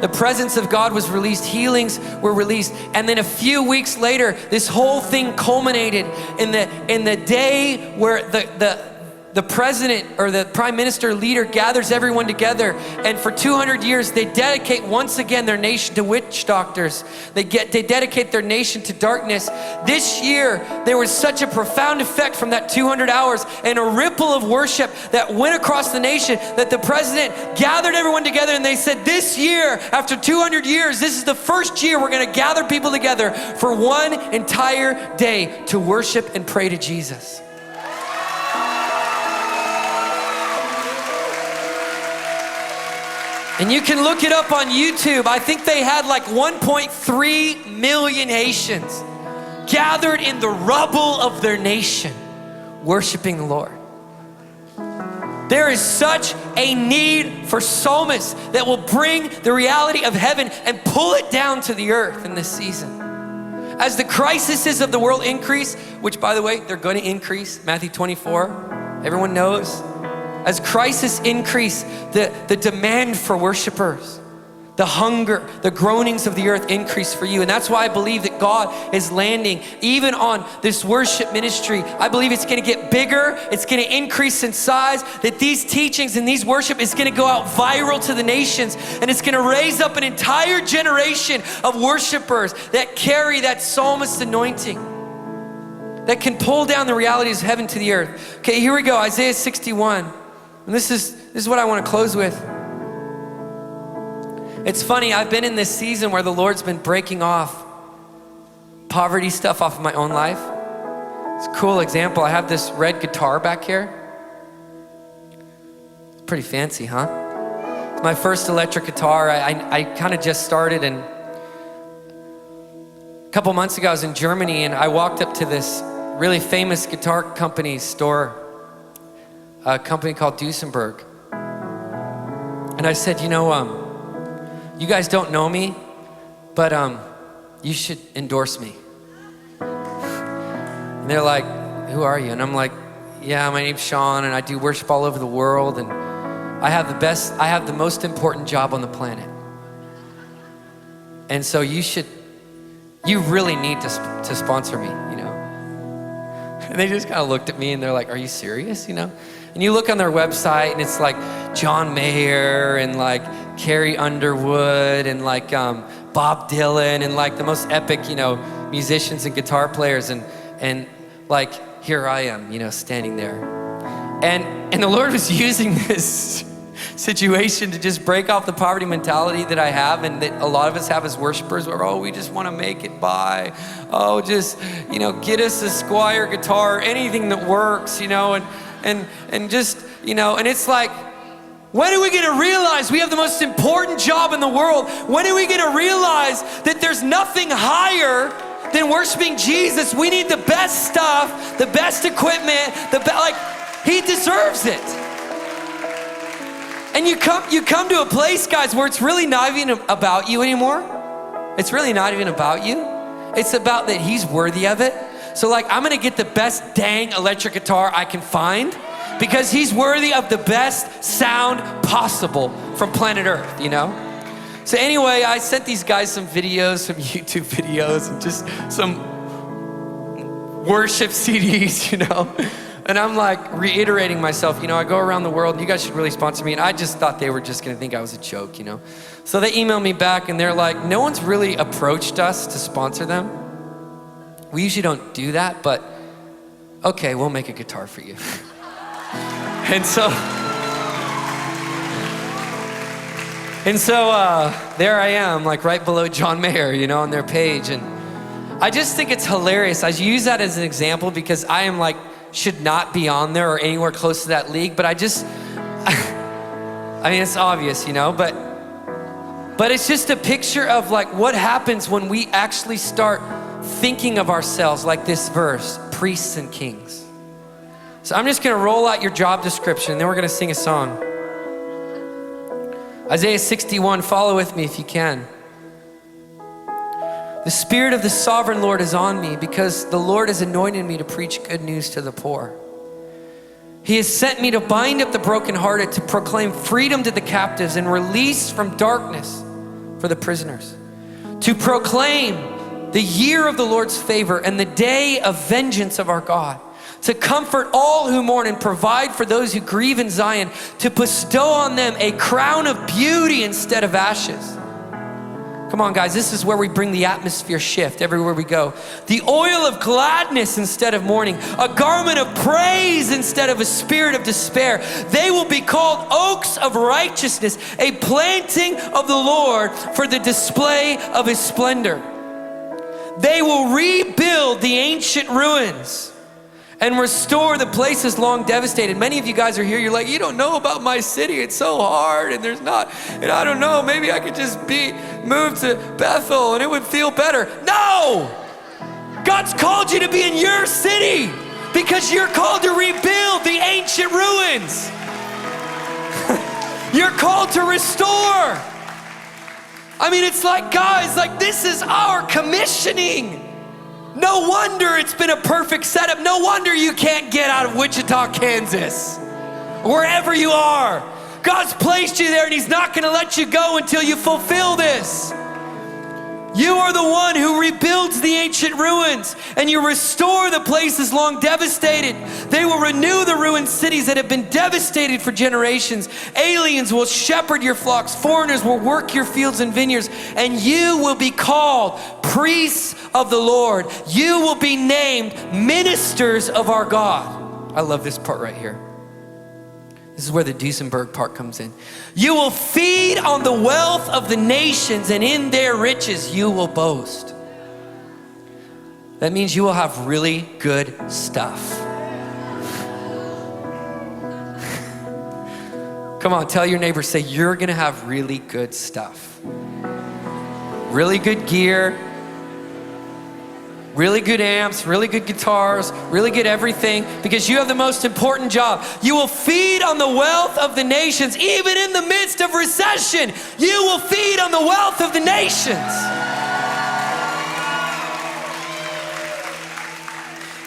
The presence of God was released, healings were released, and then a few weeks later, this whole thing culminated in the day where the president or the prime minister leader gathers everyone together, and for 200 years they dedicate once again their nation to witch doctors. They dedicate their nation to darkness. This year there was such a profound effect from that 200 hours and a ripple of worship that went across the nation that the president gathered everyone together, and they said, this year, after 200 years, this is the first year we're gonna gather people together for one entire day to worship and pray to Jesus. And you can look it up on YouTube. I think they had like 1.3 million Haitians gathered in the rubble of their nation, worshiping the Lord. There is such a need for psalmists that will bring the reality of heaven and pull it down to the earth in this season. As the crises of the world increase, which by the way, they're gonna increase, Matthew 24, everyone knows. As crises increase, the demand for worshipers, the hunger, the groanings of the earth increase for you. And that's why I believe that God is landing even on this worship ministry. I believe it's gonna get bigger, it's gonna increase in size, that these teachings and these worship is gonna go out viral to the nations, and it's gonna raise up an entire generation of worshipers that carry that psalmist anointing, that can pull down the realities of heaven to the earth. Okay, here we go, Isaiah 61. And this is what I want to close with. It's funny, I've been in this season where the Lord's been breaking off poverty stuff off of my own life. It's a cool example. I have this red guitar back here. It's pretty fancy, huh? It's my first electric guitar. I kind of just started, and a couple months ago I was in Germany, and I walked up to this really famous guitar company store, a company called Duesenberg. And I said, you guys don't know me, but you should endorse me. And they're like, who are you? And I'm like, yeah, my name's Sean, and I do worship all over the world, and I have the most important job on the planet. And so you really need to sponsor me, And they just kind of looked at me and they're like, are you serious, And you look on their website and it's like John Mayer and like Carrie Underwood and like Bob Dylan and like the most epic, musicians and guitar players, and like here I am, standing there. And the Lord was using this situation to just break off the poverty mentality that I have and that a lot of us have as worshipers where, oh, we just want to make it by. Oh, just, get us a Squire guitar, anything that works, and just, and it's like, when are we gonna realize we have the most important job in the world? When are we gonna realize that there's nothing higher than worshiping Jesus? We need the best stuff, the best equipment, he deserves it. And you come to a place, guys, where it's really not even about you anymore. It's really not even about you. It's about that he's worthy of it. So I'm gonna get the best dang electric guitar I can find because he's worthy of the best sound possible from planet Earth, So anyway, I sent these guys some videos, some YouTube videos, and just some worship CDs, And I'm reiterating myself, I go around the world and you guys should really sponsor me. And I just thought they were just gonna think I was a joke, So they emailed me back and they're like, no one's really approached us to sponsor them. We usually don't do that, but okay, we'll make a guitar for you. And so there I am, right below John Mayer, on their page. And I just think it's hilarious. I use that as an example because I am should not be on there or anywhere close to that league, but it's obvious, but it's just a picture of what happens when we actually start thinking of ourselves like this verse, priests and kings. So I'm just gonna roll out your job description and then we're gonna sing a song. Isaiah 61, follow with me if you can. The Spirit of the Sovereign Lord is on me because the Lord has anointed me to preach good news to the poor. He has sent me to bind up the brokenhearted, to proclaim freedom to the captives and release from darkness for the prisoners, to proclaim the year of the Lord's favor and the day of vengeance of our God, to comfort all who mourn and provide for those who grieve in Zion, to bestow on them a crown of beauty instead of ashes. Come on, guys, this is where we bring the atmosphere shift everywhere we go. The oil of gladness instead of mourning, a garment of praise instead of a spirit of despair. They will be called oaks of righteousness, a planting of the Lord for the display of his splendor. They will rebuild the ancient ruins and restore the places long devastated. Many of you guys are here, you're like, you don't know about my city, it's so hard and there's not, and I don't know, maybe I could just moved to Bethel and it would feel better. No! God's called you to be in your city because you're called to rebuild the ancient ruins. You're called to restore. It's guys, this is our commissioning. No wonder it's been a perfect setup. No wonder you can't get out of Wichita, Kansas, wherever you are. God's placed you there and he's not gonna let you go until you fulfill this. You are the one who rebuilds the ancient ruins and you restore the places long devastated. They will renew the ruined cities that have been devastated for generations. Aliens will shepherd your flocks. Foreigners will work your fields and vineyards, and you will be called priests of the Lord. You will be named ministers of our God. I love this part right here. This is where the Duesenberg part comes in. You will feed on the wealth of the nations, and in their riches you will boast. That means you will have really good stuff. Come on, tell your neighbor, say, you're gonna have really good stuff. Really good gear, really good amps, really good guitars, really good everything, because you have the most important job. You will feed on the wealth of the nations, even in the midst of recession. You will feed on the wealth of the nations.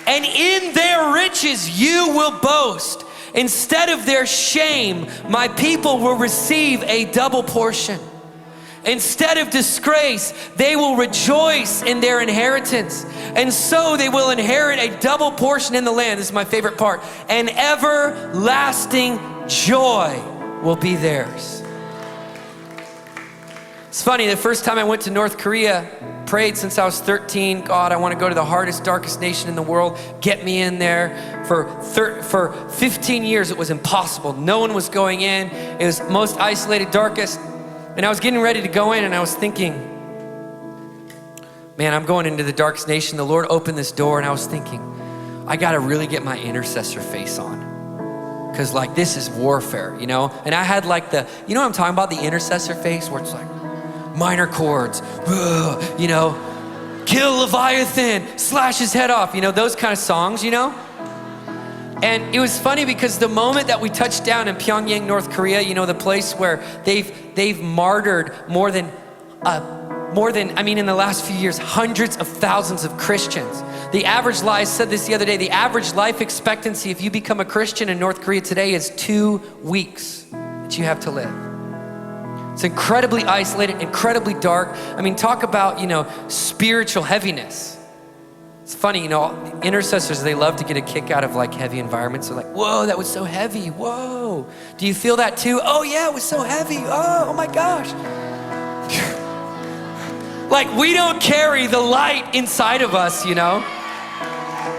And in their riches you will boast. Instead of their shame, my people will receive a double portion. Instead of disgrace, they will rejoice in their inheritance. And so they will inherit a double portion in the land. This is my favorite part. And everlasting joy will be theirs. It's funny, the first time I went to North Korea, prayed since I was 13, God, I want to go to the hardest, darkest nation in the world. Get me in there. For 15 years, it was impossible. No one was going in. It was most isolated, darkest. And I was getting ready to go in, and I was thinking, man, I'm going into the darkest nation. The Lord opened this door, and I was thinking, I got to really get my intercessor face on. Because like, this is warfare, you know? And I had like you know what I'm talking about? The intercessor face, where it's like minor chords, you know, kill Leviathan, slash his head off, you know, those kind of songs, you know? And it was funny because the moment that we touched down in Pyongyang, North Korea, you know, the place where they've martyred more than, I mean, in the last few years, hundreds of thousands of Christians. The average life, I said this the other day, the average life expectancy if you become a Christian in North Korea today is 2 weeks that you have to live. It's incredibly isolated, incredibly dark. I mean, talk about, you know, spiritual heaviness. It's funny, you know, intercessors, they love to get a kick out of like heavy environments. They're like, whoa, that was so heavy, whoa. Do you feel that too? Oh yeah, it was so heavy, oh my gosh. Like, we don't carry the light inside of us, you know?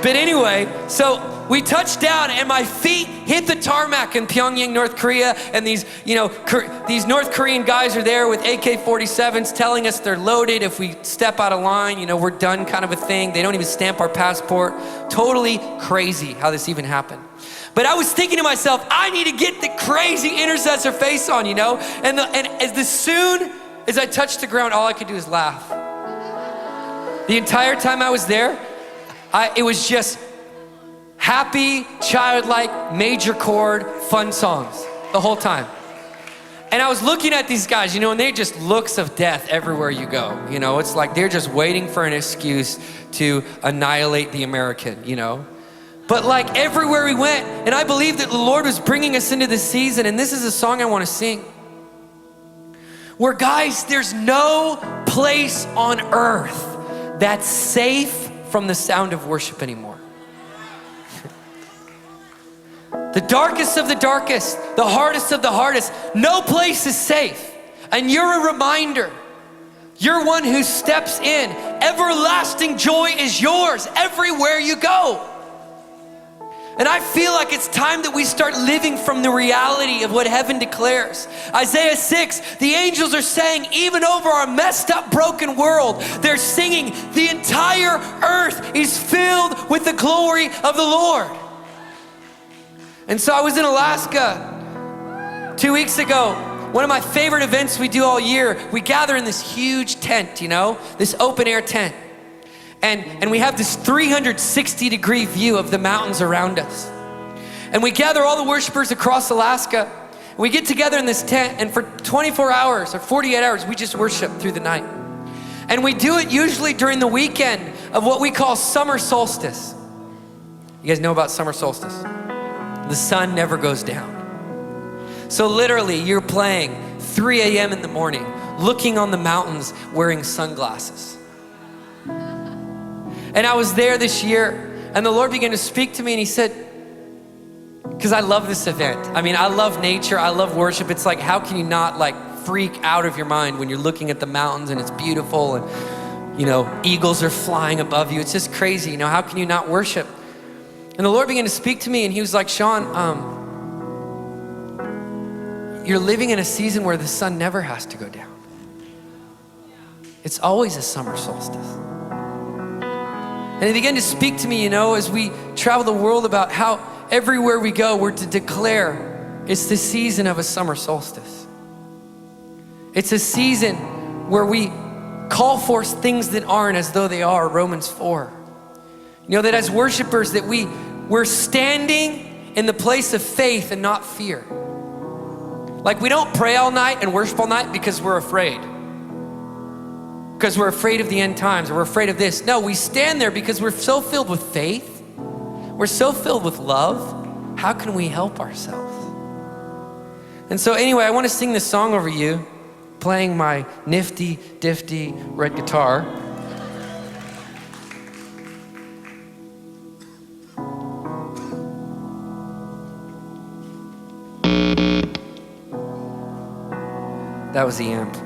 But anyway, so we touched down and my feet hit the tarmac in Pyongyang, North Korea, and these, you know, these North Korean guys are there with AK-47s telling us they're loaded. If we step out of line, you know, we're done, kind of a thing. They don't even stamp our passport. Totally crazy how this even happened. But I was thinking to myself, I need to get the crazy intercessor face on, you know? And as soon as I touched the ground, all I could do is laugh. The entire time I was there, it was just happy, childlike, major chord, fun songs the whole time. And I was looking at these guys, you know, and they just looks of death everywhere you go. You know, it's like they're just waiting for an excuse to annihilate the American, you know. But like everywhere we went, and I believe that the Lord was bringing us into this season, and this is a song I want to sing. Where guys, there's no place on earth that's safe from the sound of worship anymore. The darkest of the darkest, the hardest of the hardest, no place is safe. And you're a reminder. You're one who steps in. Everlasting joy is yours everywhere you go. And I feel like it's time that we start living from the reality of what heaven declares. Isaiah 6, the angels are saying, even over our messed up, broken world, they're singing, the entire earth is filled with the glory of the Lord. And so I was in Alaska 2 weeks ago. One of my favorite events we do all year, we gather in this huge tent, you know, this open air tent. And we have this 360-degree view of the mountains around us. And we gather all the worshipers across Alaska. And we get together in this tent, and for 24 hours or 48 hours, we just worship through the night. And we do it usually during the weekend of what we call summer solstice. You guys know about summer solstice? The sun never goes down. So literally, you're playing 3 a.m. in the morning, looking on the mountains, wearing sunglasses. And I was there this year, and the Lord began to speak to me, and he said, because I love this event. I mean, I love nature, I love worship. It's like, how can you not like freak out of your mind when you're looking at the mountains and it's beautiful and, you know, eagles are flying above you. It's just crazy, you know, how can you not worship? And the Lord began to speak to me, and he was like, Sean, you're living in a season where the sun never has to go down. It's always a summer solstice. And he began to speak to me, you know, as we travel the world about how everywhere we go, we're to declare it's the season of a summer solstice. It's a season where we call forth things that aren't as though they are, Romans 4. You know, that as worshipers that we're standing in the place of faith and not fear. Like, we don't pray all night and worship all night because we're afraid. Because we're afraid of the end times, or we're afraid of this. No, we stand there because we're so filled with faith. We're so filled with love. How can we help ourselves? And so anyway, I want to sing this song over you, playing my nifty, difty red guitar. That was the amp.